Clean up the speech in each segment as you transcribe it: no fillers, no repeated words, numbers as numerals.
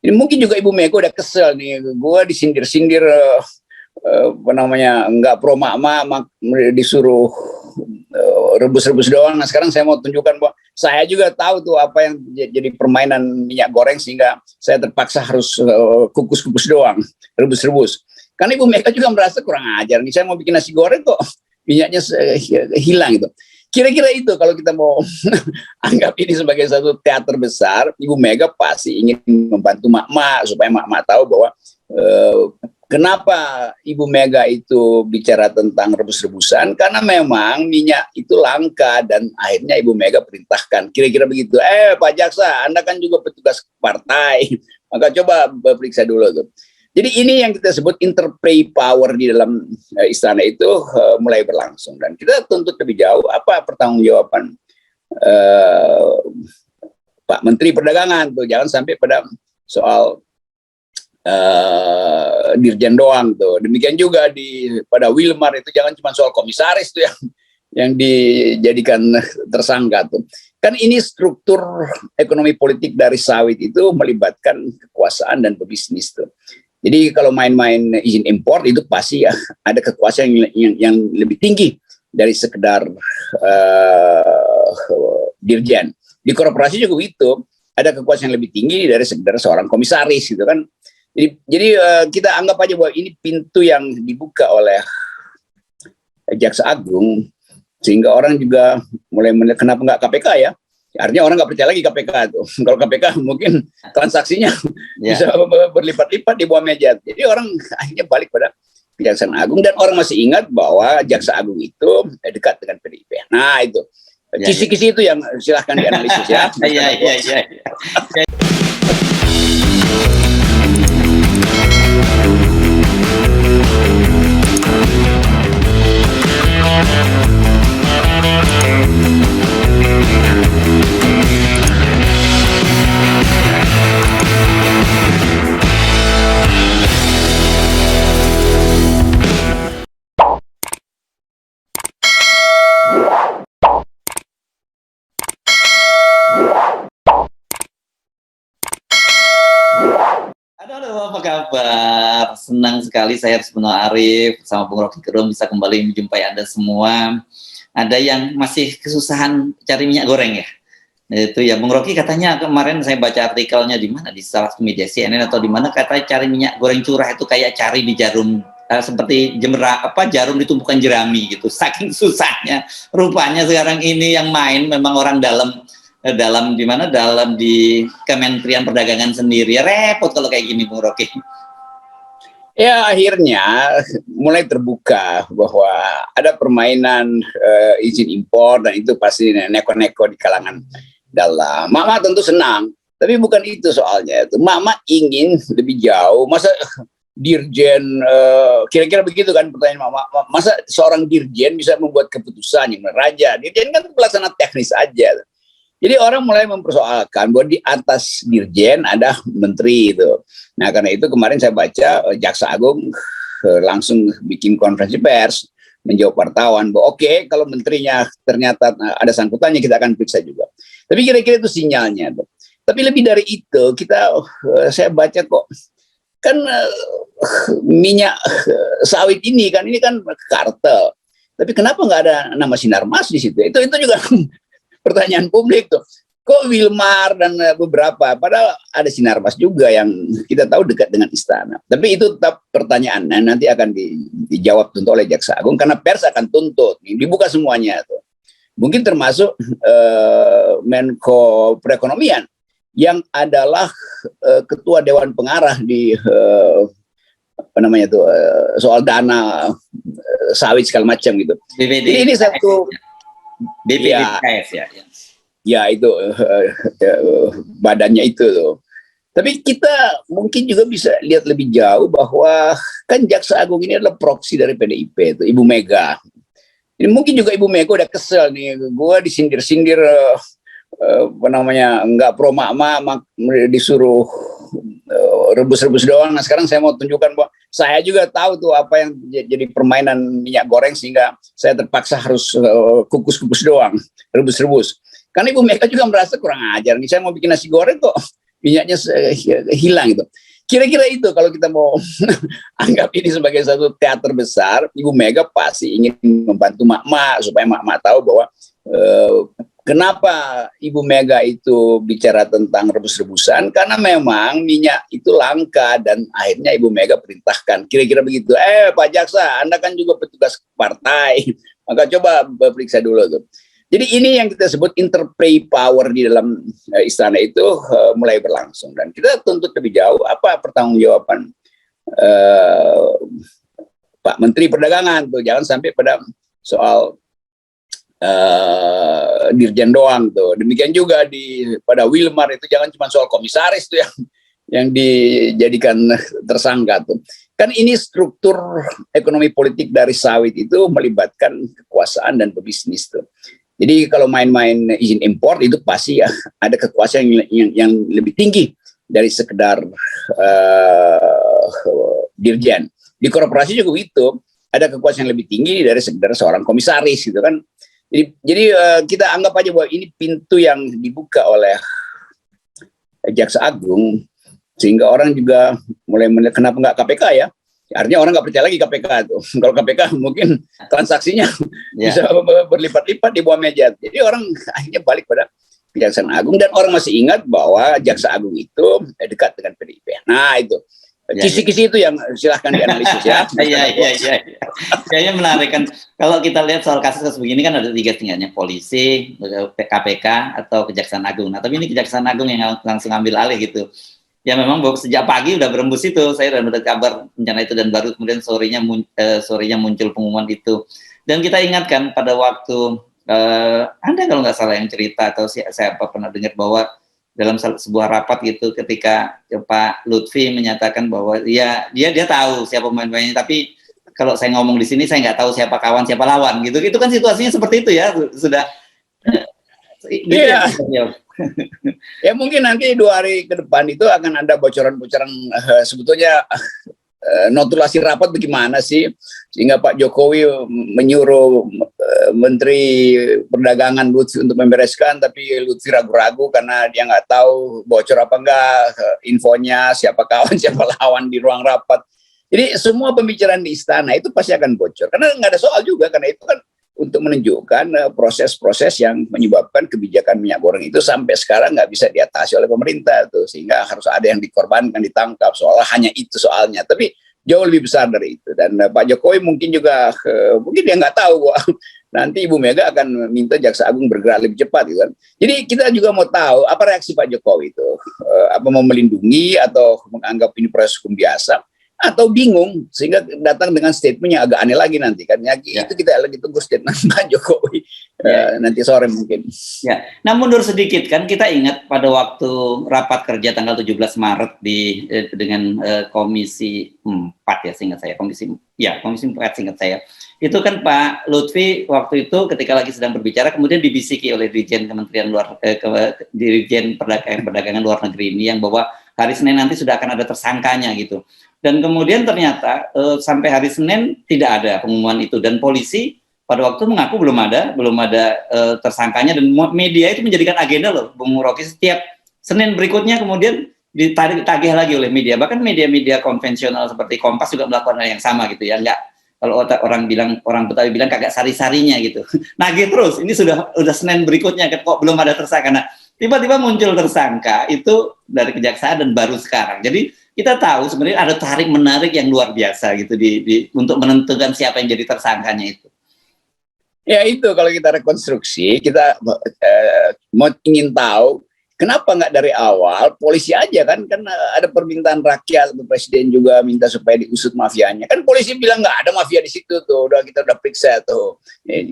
Ini mungkin juga Ibu Mega udah kesel nih, gue disindir-sindir nggak pro mak disuruh rebus-rebus doang. Nah sekarang saya mau tunjukkan bahwa saya juga tahu tuh apa yang jadi permainan minyak goreng sehingga saya terpaksa harus kukus-kukus doang, rebus-rebus. Karena Ibu Mega juga merasa kurang ajar nih, saya mau bikin nasi goreng kok minyaknya hilang gitu. Kira-kira itu kalau kita mau anggap ini sebagai satu teater besar, Ibu Mega pasti ingin membantu mak-mak supaya mak-mak tahu bahwa kenapa Ibu Mega itu bicara tentang rebus-rebusan, karena memang minyak itu langka dan akhirnya Ibu Mega perintahkan. Kira-kira begitu. Pak Jaksa, Anda kan juga petugas partai, maka coba periksa dulu tuh. Jadi ini yang kita sebut interplay power di dalam istana itu mulai berlangsung. Dan kita tuntut lebih jauh apa pertanggungjawaban Pak Menteri Perdagangan tuh. Jangan sampai pada soal dirjen doang tuh. Demikian juga pada Wilmar itu jangan cuma soal komisaris tuh yang dijadikan tersangka tuh. Kan ini struktur ekonomi politik dari sawit itu melibatkan kekuasaan dan pebisnis tuh. Jadi kalau main-main izin impor itu pasti ya ada kekuasaan yang lebih tinggi dari sekedar dirjen. Di korporasi juga itu ada kekuasaan yang lebih tinggi dari sekedar seorang komisaris gitu kan. Jadi kita anggap aja bahwa ini pintu yang dibuka oleh Jaksa Agung sehingga orang juga mulai melihat kenapa nggak KPK ya. Artinya orang nggak percaya lagi KPK tuh. Kalau KPK mungkin transaksinya bisa berlipat-lipat di bawah meja. Jadi orang akhirnya balik pada Kejaksaan Agung dan orang masih ingat bahwa Jaksa Agung itu dekat dengan PDIP. Nah itu kisi-kisi itu yang silahkan dianalisis ya. Iya. Halo, apa kabar? Senang sekali saya Sebenarnya Arif sama Bung Rocky Gerung bisa kembali menjumpai Anda semua. Ada yang masih kesusahan cari minyak goreng ya? Itu ya, Bung Rocky katanya kemarin saya baca artikelnya di mana di salah satu media CNN atau di mana katanya cari minyak goreng curah itu kayak cari di jarum seperti jarum ditumpukan jerami gitu. Saking susahnya. Rupanya sekarang ini yang main memang orang dalam di Kementerian Perdagangan sendiri. Repot kalau kayak gini, Bung Rocky. Ya akhirnya mulai terbuka bahwa ada permainan izin impor dan itu pasti neko-neko di kalangan dalam. Mama tentu senang, tapi bukan itu soalnya. Mama ingin lebih jauh. Masa dirjen kira-kira begitu kan pertanyaan Mama. Masa seorang dirjen bisa membuat keputusan yang raja? Dirjen kan pelaksana teknis aja. Jadi orang mulai mempersoalkan bahwa di atas dirjen ada menteri itu. Nah karena itu kemarin saya baca Jaksa Agung langsung bikin konferensi pers menjawab wartawan bahwa oke, kalau menterinya ternyata ada sangkutannya kita akan periksa juga. Tapi kira-kira itu sinyalnya. Tapi lebih dari itu saya baca kok kan minyak sawit ini kan kartel. Tapi kenapa nggak ada nama Sinarmas di situ? Itu juga pertanyaan publik tuh. Kok Wilmar dan beberapa, padahal ada Sinarmas juga yang kita tahu dekat dengan istana. Tapi itu tetap pertanyaan, nanti akan dijawab tentu oleh Jaksa Agung karena pers akan tuntut, dibuka semuanya tuh. Mungkin termasuk Menko Perekonomian yang adalah ketua Dewan Pengarah di soal dana sawit segala macam gitu. Jadi ini satu BPDKS ya itu badannya itu loh. Tapi kita mungkin juga bisa lihat lebih jauh bahwa kan Jaksa Agung ini adalah proksi dari PDIP itu Ibu Mega. Ini mungkin juga Ibu Mega udah kesel nih, gue disindir-sindir nggak pro mak disuruh rebus-rebus doang. Nah sekarang saya mau tunjukkan bahwa saya juga tahu tuh apa yang jadi permainan minyak goreng sehingga saya terpaksa harus kukus-kukus doang, rebus-rebus. Karena Ibu Mega juga merasa kurang ajar nih, saya mau bikin nasi goreng kok minyaknya hilang gitu. Kira-kira itu kalau kita mau anggap ini sebagai satu teater besar, Ibu Mega pasti ingin membantu mak-mak supaya mak-mak tahu bahwa kenapa Ibu Mega itu bicara tentang rebus-rebusan, karena memang minyak itu langka dan akhirnya Ibu Mega perintahkan. Kira-kira begitu. Pak Jaksa, Anda kan juga petugas partai, maka coba periksa dulu tuh. Jadi ini yang kita sebut interplay power di dalam istana itu mulai berlangsung, dan kita tuntut lebih jauh apa pertanggungjawaban Pak Menteri Perdagangan tuh, jangan sampai pada soal dirjen doang tuh. Demikian juga pada Wilmar itu jangan cuma soal komisaris tuh yang dijadikan tersangka tuh. Kan ini struktur ekonomi politik dari sawit itu melibatkan kekuasaan dan pebisnis tuh. Jadi kalau main-main izin impor itu pasti ya ada kekuasaan yang lebih tinggi dari sekedar dirjen. Di korporasi juga itu ada kekuasaan yang lebih tinggi dari sekedar seorang komisaris gitu kan. Jadi kita anggap aja bahwa ini pintu yang dibuka oleh Jaksa Agung sehingga orang juga mulai kenapa nggak KPK ya? Artinya orang nggak percaya lagi KPK tuh. Kalau KPK mungkin transaksinya bisa berlipat-lipat di bawah meja. Jadi orang akhirnya balik pada Kejaksaan Agung, dan orang masih ingat bahwa Jaksa Agung itu dekat dengan PDIP. Nah itu kisi-kisi itu yang silahkan dianalisis ya. Iya. Kayaknya menarik kan. Kalau kita lihat soal kasus begini kan ada 3 tingkatnya, polisi, KPK, atau Kejaksaan Agung. Nah tapi ini Kejaksaan Agung yang langsung ambil alih gitu. Ya memang sejak pagi udah berembus itu, saya udah mendapat kabar bencana itu, dan baru kemudian sorenya muncul pengumuman itu. Dan kita ingatkan pada waktu Anda kalau nggak salah yang cerita, atau saya pernah dengar bahwa dalam sebuah rapat gitu ketika Pak Lutfi menyatakan bahwa ya dia tahu siapa pemain-pemainnya, tapi kalau saya ngomong di sini saya nggak tahu siapa kawan siapa lawan gitu. Itu kan situasinya seperti itu ya, sudah. Iya. Ya mungkin nanti 2 hari ke depan itu akan ada bocoran-bocoran sebetulnya notulasi rapat bagaimana sih sehingga Pak Jokowi menyuruh Menteri Perdagangan Lutfi untuk membereskan, tapi Lutfi ragu-ragu karena dia nggak tahu bocor apa enggak infonya, siapa kawan siapa lawan di ruang rapat. Jadi semua pembicaraan di istana itu pasti akan bocor karena nggak ada soal juga, karena itu kan untuk menunjukkan proses-proses yang menyebabkan kebijakan minyak goreng itu sampai sekarang nggak bisa diatasi oleh pemerintah tuh, sehingga harus ada yang dikorbankan, ditangkap, soalnya hanya itu soalnya, tapi jauh lebih besar dari itu. Dan Pak Jokowi mungkin juga mungkin dia nggak tahu bahwa nanti Ibu Mega akan minta Jaksa Agung bergerak lebih cepat gitu kan. Jadi kita juga mau tahu apa reaksi Pak Jokowi itu, apa mau melindungi atau menganggap ini proses hukum biasa, atau bingung sehingga datang dengan statement yang agak aneh lagi nanti kan ya. Itu kita lagi tunggu statement Pak Jokowi nanti sore mungkin. Ya. Nah mundur sedikit kan, kita ingat pada waktu rapat kerja tanggal 17 Maret dengan Komisi 4 ya seingat saya, Komisi 4 seingat saya. Itu kan Pak Lutfi waktu itu ketika lagi sedang berbicara kemudian dibisiki oleh Dirjen Dirjen Perdagangan Luar Negeri ini yang bahwa hari Senin nanti sudah akan ada tersangkanya gitu. Dan kemudian ternyata sampai hari Senin tidak ada pengumuman itu, dan polisi pada waktu mengaku belum ada tersangkanya, dan media itu menjadikan agenda loh Bung Rocky, setiap Senin berikutnya kemudian ditagih lagi oleh media, bahkan media-media konvensional seperti Kompas juga melakukan hal yang sama gitu ya. Enggak, kalau orang Betawi bilang kagak sari-sarinya gitu. Nagih terus, ini sudah Senin berikutnya kok belum ada tersangka. Nah, tiba-tiba muncul tersangka itu dari kejaksaan dan baru sekarang. Jadi kita tahu sebenarnya ada tarik menarik yang luar biasa gitu untuk menentukan siapa yang jadi tersangkanya itu. Ya itu kalau kita rekonstruksi, kita mau ingin tahu kenapa nggak dari awal polisi aja kan ada permintaan rakyat, Presiden juga minta supaya diusut mafianya. Kan polisi bilang nggak ada mafia di situ tuh, kita udah periksa tuh.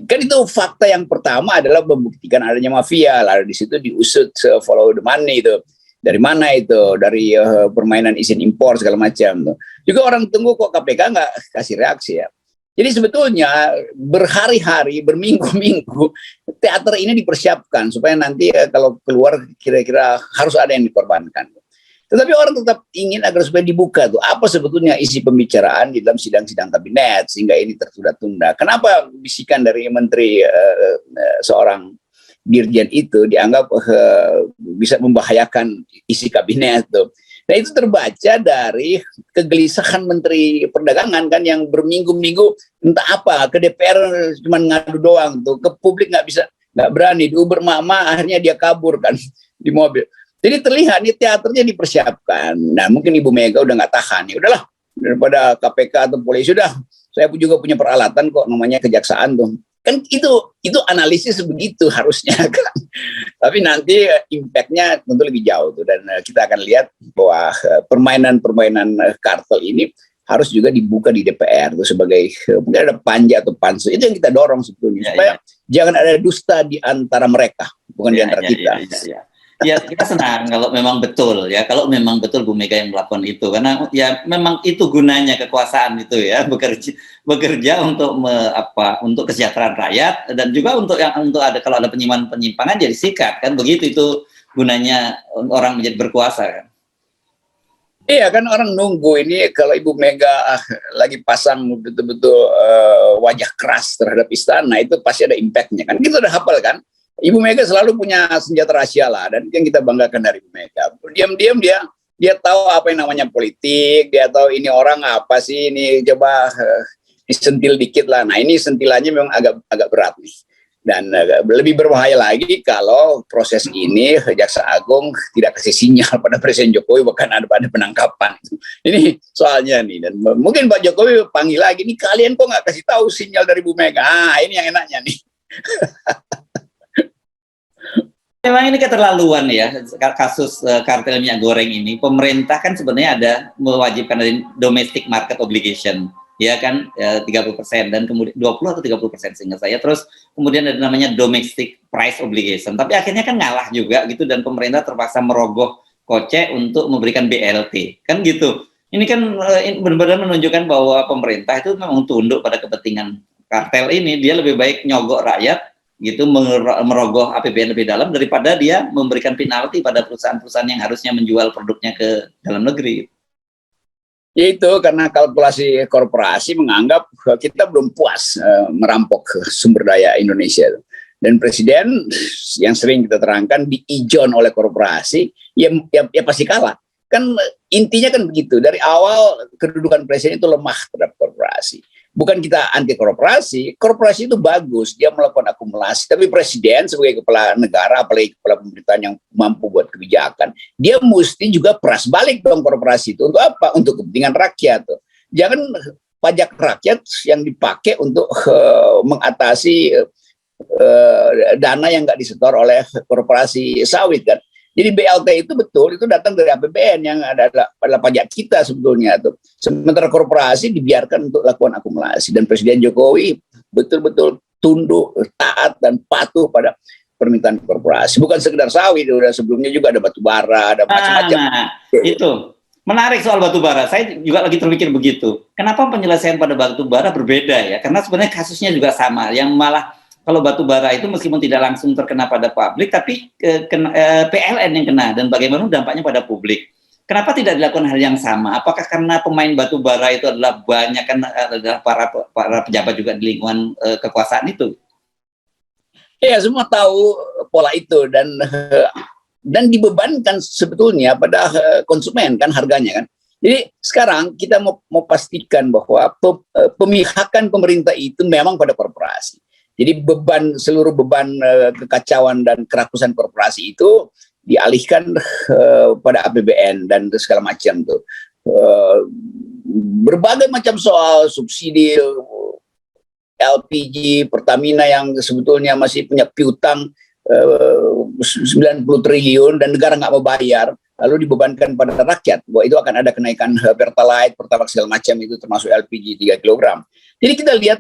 Kan itu fakta yang pertama adalah membuktikan adanya mafia, lalu di situ diusut follow the money itu. Dari mana itu? Dari permainan izin impor segala macam tuh. Juga orang tunggu kok KPK nggak kasih reaksi ya. Jadi sebetulnya berhari-hari, berminggu-minggu teater ini dipersiapkan supaya nanti kalau keluar kira-kira harus ada yang dikorbankan. Tetapi orang tetap ingin agar supaya dibuka tuh apa sebetulnya isi pembicaraan di dalam sidang-sidang kabinet sehingga ini tertunda-tunda. Kenapa bisikan dari menteri seorang dirjen itu dianggap bisa membahayakan isi kabinet tuh. Nah itu terbaca dari kegelisahan Menteri Perdagangan kan yang berminggu-minggu entah apa ke DPR cuma ngadu doang tuh, ke publik nggak berani, diuber mama akhirnya dia kabur kan di mobil. Jadi terlihat nih teaternya dipersiapkan. Nah mungkin Ibu Mega udah nggak tahan, ya udahlah daripada KPK atau polisi sudah, saya juga punya peralatan kok namanya kejaksaan tuh. Kan itu analisis begitu harusnya kan. Tapi nanti impact-nya tentu lebih jauh tuh, dan kita akan lihat bahwa permainan kartel ini harus juga dibuka di DPR tuh sebagai mungkin ada panja atau pansus. Itu yang kita dorong sebetulnya supaya jangan ada dusta di antara mereka, bukan di antara kita. Ya kita senang kalau memang betul ya, kalau memang betul Bu Mega yang melakukan itu, karena ya memang itu gunanya kekuasaan itu ya, bekerja untuk untuk kesejahteraan rakyat, dan juga untuk ada kalau ada penyimpangan jadi sikat kan, begitu itu gunanya orang menjadi berkuasa kan. Iya kan, orang nunggu ini kalau Ibu Mega lagi pasang betul-betul wajah keras terhadap istana, itu pasti ada impactnya kan, kita udah hafal kan. Ibu Mega selalu punya senjata rahasia lah, dan yang kita banggakan dari Ibu Mega. Diam-diam dia tahu apa yang namanya politik, dia tahu ini orang apa sih, ini coba disentil dikit lah. Nah ini sentilannya memang agak berat nih. Dan lebih berbahaya lagi kalau proses ini Jaksa Agung tidak kasih sinyal pada Presiden Jokowi, bahkan ada penangkapan. Ini soalnya nih, dan mungkin Pak Jokowi panggil lagi, nih kalian kok nggak kasih tahu sinyal dari Ibu Mega. Ini yang enaknya nih. Memang ini keterlaluan ya, kasus kartel minyak goreng ini. Pemerintah kan sebenarnya ada mewajibkan dari domestic market obligation, ya kan, 30%, dan kemudian 20 atau 30% seingat saya. Terus kemudian ada namanya domestic price obligation. Tapi akhirnya kan ngalah juga gitu, dan pemerintah terpaksa merogoh kocek untuk memberikan BLT, kan gitu. Ini kan benar-benar menunjukkan bahwa pemerintah itu memang tunduk pada kepentingan kartel ini. Dia lebih baik nyogok rakyat gitu, merogoh APBN lebih dalam daripada dia memberikan penalti pada perusahaan-perusahaan yang harusnya menjual produknya ke dalam negeri. Itu karena kalkulasi korporasi menganggap kita belum puas merampok sumber daya Indonesia. Dan Presiden yang sering kita terangkan diijon oleh korporasi, ya pasti kalah. Kan intinya kan begitu, dari awal kedudukan Presiden itu lemah terhadap korporasi. Bukan kita anti korporasi, korporasi itu bagus, dia melakukan akumulasi. Tapi Presiden sebagai kepala negara, apalagi kepala pemerintahan yang mampu buat kebijakan, dia mesti juga peras balik dong korporasi itu. Untuk apa? Untuk kepentingan rakyat. Jangan pajak rakyat yang dipakai untuk mengatasi dana yang nggak disetor oleh korporasi sawit kan. Jadi BLT itu betul, itu datang dari APBN yang adalah pajak kita sebetulnya tuh. Sementara korporasi dibiarkan untuk lakukan akumulasi, dan Presiden Jokowi betul-betul tunduk, taat dan patuh pada permintaan korporasi. Bukan sekedar sawit, udah sebelumnya juga ada batu bara, ada macam-macam. Itu menarik soal batu bara. Saya juga lagi terpikir begitu. Kenapa penyelesaian pada batu bara berbeda ya? Karena sebenarnya kasusnya juga sama. Yang malah kalau batu bara itu meskipun tidak langsung terkena pada publik, tapi PLN yang kena, dan bagaimana dampaknya pada publik. Kenapa tidak dilakukan hal yang sama? Apakah karena pemain batu bara itu adalah banyak kan adalah para pejabat juga di lingkungan kekuasaan itu? Ya, semua tahu pola itu, dan dibebankan sebetulnya pada konsumen kan harganya kan. Jadi sekarang kita mau pastikan bahwa pemihakan pemerintah itu memang pada korporasi. Jadi seluruh beban kekacauan dan kerakusan korporasi itu dialihkan pada APBN dan segala macam tuh. Berbagai macam soal subsidi LPG, Pertamina yang sebetulnya masih punya piutang 90 triliun dan negara nggak mau bayar, lalu dibebankan pada rakyat bahwa itu akan ada kenaikan Pertalite, Pertamax segala macam itu, termasuk LPG 3 kg. Jadi kita lihat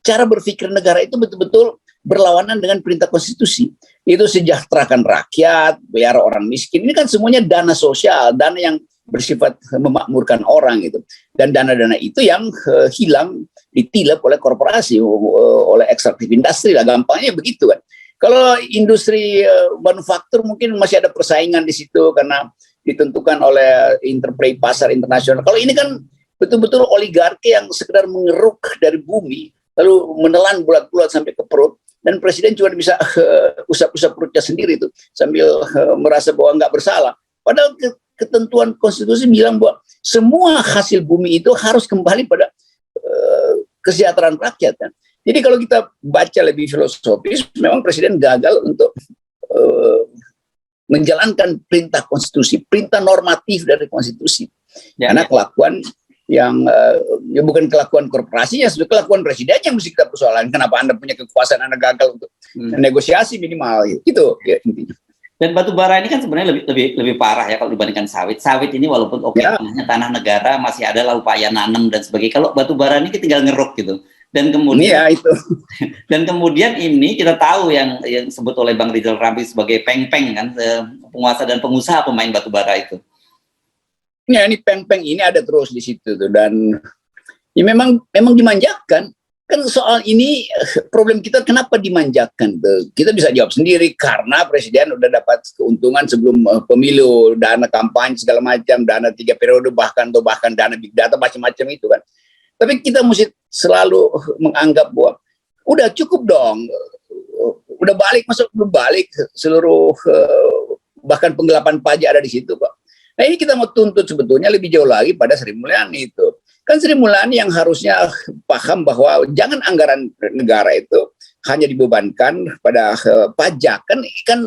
cara berpikir negara itu betul-betul berlawanan dengan perintah konstitusi. Itu sejahterakan rakyat, biar orang miskin. Ini kan semuanya dana sosial, dana yang bersifat memakmurkan orang gitu. Dan dana-dana itu yang hilang, ditilep oleh korporasi, oleh ekstraktif industri lah, gampangnya begitu kan. Kalau industri manufaktur mungkin masih ada persaingan di situ karena ditentukan oleh interplay pasar internasional. Kalau ini kan betul-betul oligarki yang sekedar mengeruk dari bumi, lalu menelan bulat-bulat sampai ke perut, dan presiden cuma bisa usap-usap perutnya sendiri tuh sambil merasa bahwa nggak bersalah. Padahal ketentuan konstitusi bilang bahwa semua hasil bumi itu harus kembali pada kesejahteraan rakyat kan. Jadi kalau kita baca lebih filosofis, memang presiden gagal untuk menjalankan perintah konstitusi, perintah normatif dari konstitusi. Karena kelakuan yang ya bukan kelakuan korporasinya, sudah kelakuan presiden yang mesti kita persoalan. Kenapa Anda punya kekuasaan, Anda gagal untuk negosiasi minimal gitu ya, intinya. Dan batu bara ini kan sebenarnya lebih parah ya kalau dibandingkan sawit. Sawit ini walaupun tanah negara masih ada lah upaya nanam dan sebagainya. Kalau batu bara ini tinggal ngeruk gitu. Dan kemudian dan kemudian ini kita tahu yang disebut oleh Bang Rizal Ramli sebagai peng-peng kan, penguasa dan pengusaha pemain batu bara itu. Ya, ini peng-peng ini ada terus di situ tuh, dan ya memang dimanjakan. Kan soal ini problem kita kenapa dimanjakan tuh? Kita bisa jawab sendiri karena presiden udah dapat keuntungan sebelum pemilu, dana kampanye segala macam, dana 3 periode bahkan dana big data macam-macam itu kan. Tapi kita mesti selalu menganggap bahwa udah cukup dong, udah balik, masuk belum balik seluruh bahkan penggelapan pajak ada di situ Pak. Nah ini kita mau tuntut sebetulnya lebih jauh lagi pada Sri Mulyani itu. Kan Sri Mulyani yang harusnya paham bahwa jangan anggaran negara itu hanya dibebankan pada pajak, kan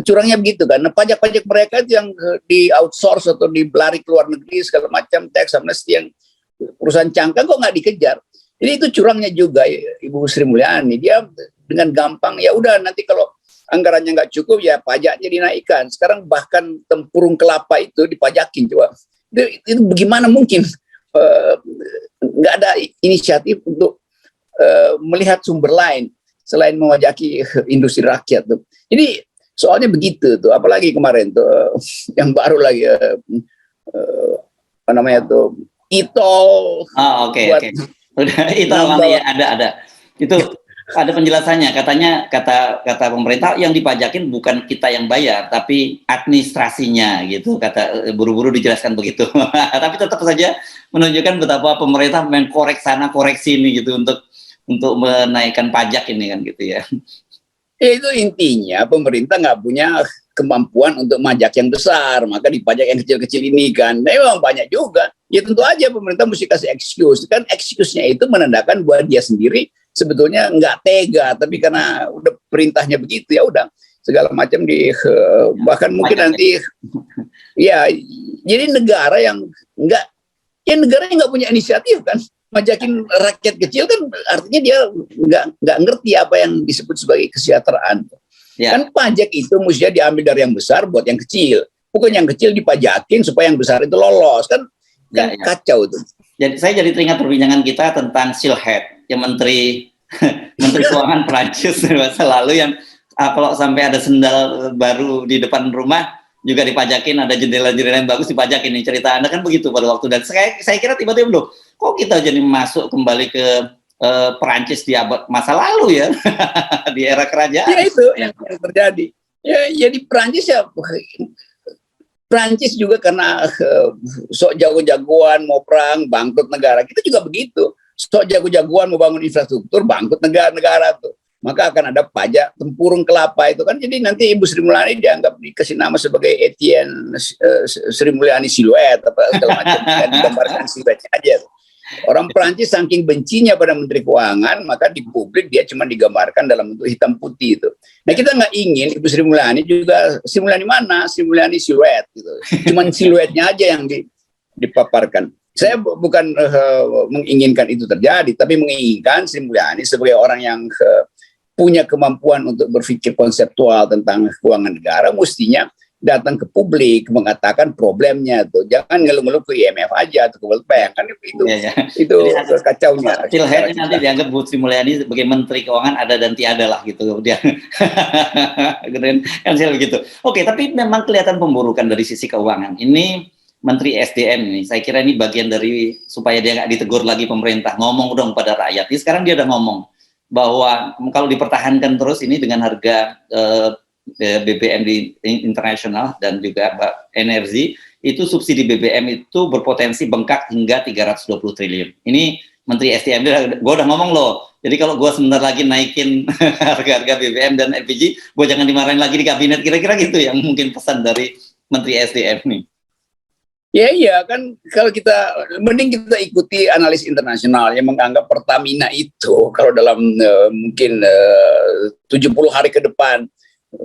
curangnya begitu kan. Nah, pajak-pajak mereka itu yang di outsource atau dibelari ke luar negeri segala macam, tax amnesty yang perusahaan cangkang kok nggak dikejar. Jadi itu curangnya juga Ibu Sri Mulyani. Dia dengan gampang ya udah nanti kalau anggarannya nggak cukup ya pajaknya dinaikkan. Sekarang bahkan tempurung kelapa itu dipajakin coba. Itu bagaimana mungkin nggak ada inisiatif untuk melihat sumber lain selain mewajaki industri rakyat tuh. Jadi soalnya begitu tuh. Apalagi kemarin tuh yang baru lagi apa namanya tuh e-tol. Oke. Udah e-tol namanya ada. Itu ada penjelasannya, kata pemerintah yang dipajakin bukan kita yang bayar tapi administrasinya gitu, kata buru-buru dijelaskan begitu. Tapi tetap saja menunjukkan betapa pemerintah mengkorek sana korek sini gitu untuk menaikkan pajak ini kan gitu ya. Itu intinya pemerintah nggak punya kemampuan untuk pajak yang besar, maka dipajak yang kecil-kecil ini kan. Memang banyak juga. Ya tentu aja pemerintah mesti kasih excuse. Kan excuse-nya itu menandakan bahwa dia sendiri sebetulnya nggak tega, tapi karena udah perintahnya begitu ya udah segala macam bahkan mungkin nanti ya jadi negara yang nggak punya inisiatif kan, majakin rakyat kecil kan artinya dia nggak ngerti apa yang disebut sebagai kesejahteraan. Kan pajak itu mestinya diambil dari yang besar buat yang kecil, bukan yang kecil dipajakin supaya yang besar itu lolos kan kacau itu. Jadi saya jadi teringat perbincangan kita tentang Silhead, yang menteri keuangan Prancis masa lalu yang kalau sampai ada sendal baru di depan rumah juga dipajakin, ada jendela-jendela yang bagus dipajakin. Ini cerita Anda kan begitu pada waktu, dan saya kira tiba-tiba loh, kok kita jadi masuk kembali ke Perancis di abad masa lalu ya di era kerajaan. Ya itu yang terjadi. Ya di Perancis ya. Prancis juga karena sok jago-jagoan mau perang, bangkrut negara. Kita juga begitu. Sok jago-jagoan mau bangun infrastruktur, bangkrut negara tuh. Maka akan ada pajak tempurung kelapa itu kan. Jadi nanti Ibu Sri Mulyani dianggap dikasih nama sebagai Etienne Sri Mulyani Siluet apa segala macam, kan digambarkan siluetnya aja. Orang Prancis saking bencinya pada Menteri Keuangan, maka di publik dia cuma digambarkan dalam bentuk hitam putih itu. Nah kita nggak ingin Ibu Sri Mulyani juga, Sri Mulyani mana? Sri Mulyani siluet gitu. Cuman siluetnya aja yang dipaparkan. Saya bukan menginginkan itu terjadi, tapi menginginkan Sri Mulyani sebagai orang yang punya kemampuan untuk berpikir konseptual tentang keuangan negara, mestinya datang ke publik mengatakan problemnya tuh, jangan ngeluh-ngeluh ke IMF aja atau ke World Bank kan itu kacaunya. Silhead nanti dianggap Bu Sri Mulyani sebagai Menteri Keuangan ada dan tiada lah gitu dia. Kan sih begitu. Oke, tapi memang kelihatan pemburukan dari sisi keuangan. Ini Menteri SDM ini, saya kira ini bagian dari supaya dia nggak ditegur lagi pemerintah, ngomong dong pada rakyat. Ini sekarang dia udah ngomong bahwa kalau dipertahankan terus ini dengan harga BBM di internasional dan juga energi, itu subsidi BBM itu berpotensi bengkak hingga 320 triliun. Ini Menteri SDM, gue udah ngomong loh. Jadi kalau gue sebentar lagi naikin harga-harga BBM dan LPG, gue jangan dimarahin lagi di kabinet. Kira-kira gitu yang mungkin pesan dari Menteri SDM nih. Ya iya kan, kalau kita mending kita ikuti analis internasional yang menganggap Pertamina itu kalau dalam mungkin 70 hari ke depan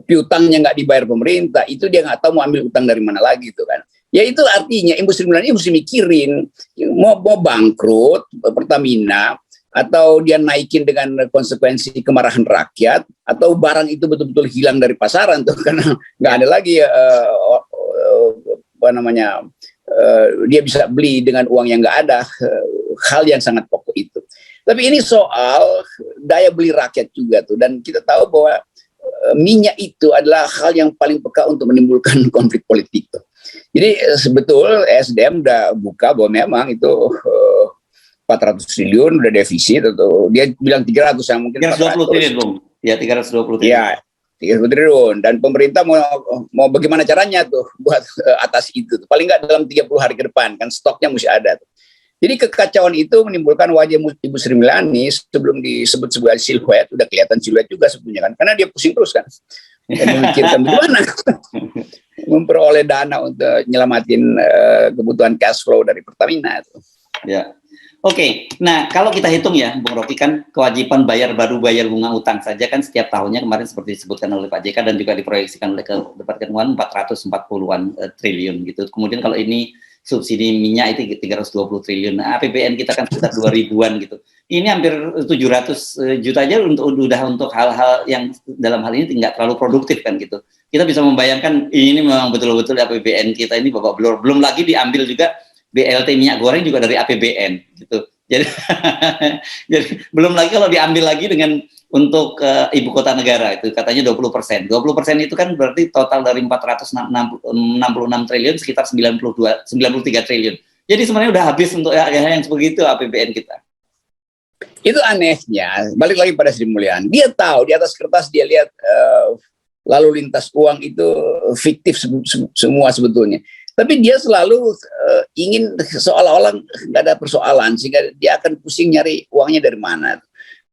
piutangnya nggak dibayar pemerintah, itu dia nggak tahu mau ambil utang dari mana lagi itu kan. Ya itu artinya industri ini mesti mikirin mau bangkrut Pertamina atau dia naikin dengan konsekuensi kemarahan rakyat atau barang itu betul-betul hilang dari pasaran tuh karena nggak ada lagi apa namanya dia bisa beli dengan uang yang nggak ada, hal yang sangat pokok itu. Tapi ini soal daya beli rakyat juga tuh, dan kita tahu bahwa minyak itu adalah hal yang paling peka untuk menimbulkan konflik politik tuh. Jadi sebetul SDM udah buka bahwa memang itu 400 triliun udah defisit, atau dia bilang 300 yang mungkin 320 triliun, Bung. Ya, 320 triliun. Ya, 30 triliun, dan pemerintah mau bagaimana caranya tuh buat atas itu tuh. Paling nggak dalam 30 hari ke depan kan stoknya mesti ada tuh. Jadi kekacauan itu menimbulkan wajah Ibu Sri Mulyani sebelum disebut sebagai siluet, udah kelihatan siluet juga sebetulnya kan, karena dia pusing terus kan, dan memikirkan bagaimana memperoleh dana untuk nyelamatin kebutuhan cash flow dari Pertamina itu. Ya. Oke, nah kalau kita hitung ya, Bung Rocky, kan kewajiban baru bayar bunga utang saja kan setiap tahunnya kemarin seperti disebutkan oleh Pak JK dan juga diproyeksikan oleh Departemen Keuangan 440-an triliun gitu. Kemudian kalau ini subsidi minyak itu 320 triliun. Nah, APBN kita kan sekitar 2000-an gitu. Ini hampir 700 juta aja udah untuk hal-hal yang dalam hal ini tidak terlalu produktif kan gitu. Kita bisa membayangkan ini memang betul-betul APBN kita ini babak belur. Belum lagi diambil juga BLT minyak goreng juga dari APBN gitu. Jadi jadi belum lagi kalau diambil lagi dengan untuk ibu kota negara itu katanya 20%. 20% itu kan berarti total dari 466 triliun sekitar 93 triliun. Jadi sebenarnya udah habis untuk yang sebegitu APBN kita. Itu anehnya, balik lagi pada Sri Mulyani. Dia tahu di atas kertas dia lihat lalu lintas uang itu fiktif semua sebetulnya. Tapi dia selalu ingin seolah-olah nggak ada persoalan, sehingga dia akan pusing nyari uangnya dari mana.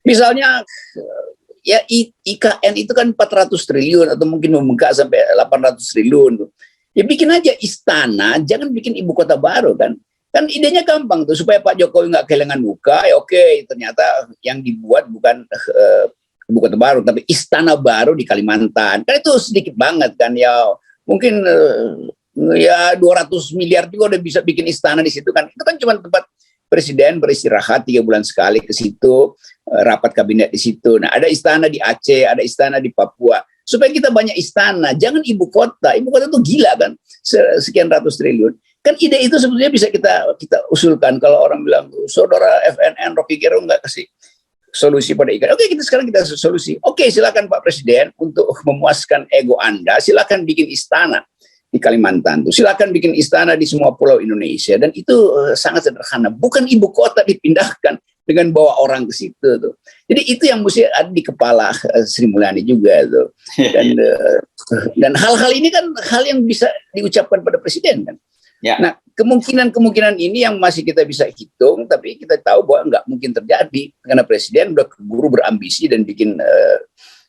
Misalnya ya IKN itu kan 400 triliun atau mungkin membengkak sampai 800 triliun. Ya bikin aja istana, jangan bikin ibu kota baru kan. Kan idenya gampang tuh, supaya Pak Jokowi nggak kehilangan muka. Ya oke, ternyata yang dibuat bukan ibu kota baru, tapi istana baru di Kalimantan. Kan itu sedikit banget kan ya. Mungkin ya 200 miliar juga udah bisa bikin istana di situ kan. Itu kan cuma tempat presiden beristirahat 3 bulan sekali ke situ, rapat kabinet di situ. Nah, ada istana di Aceh, ada istana di Papua. Supaya kita banyak istana, jangan ibu kota. Ibu kota itu gila kan, sekian ratus triliun. Kan ide itu sebetulnya bisa kita usulkan. Kalau orang bilang, saudara FNN Rocky Gerung nggak kasih solusi pada ikan. Oke, sekarang kita solusi. Oke, silakan Pak Presiden, untuk memuaskan ego Anda, silakan bikin istana di Kalimantan tuh, silakan bikin istana di semua pulau Indonesia, dan itu sangat sederhana, bukan ibu kota dipindahkan dengan bawa orang ke situ tuh. Jadi itu yang mesti ada di kepala Sri Mulyani juga tuh. Dan hal-hal ini kan hal yang bisa diucapkan pada presiden kan. Ya. Nah, kemungkinan ini yang masih kita bisa hitung, tapi kita tahu bahwa nggak mungkin terjadi karena presiden udah keburu berambisi dan bikin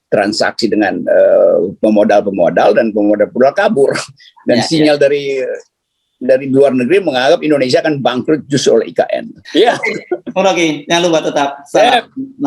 transaksi dengan pemodal dan pemodal kabur, dan sinyal dari luar negeri menganggap Indonesia akan bangkrut justru oleh IKN. Iya. Oke, jangan lupa tetap 0%.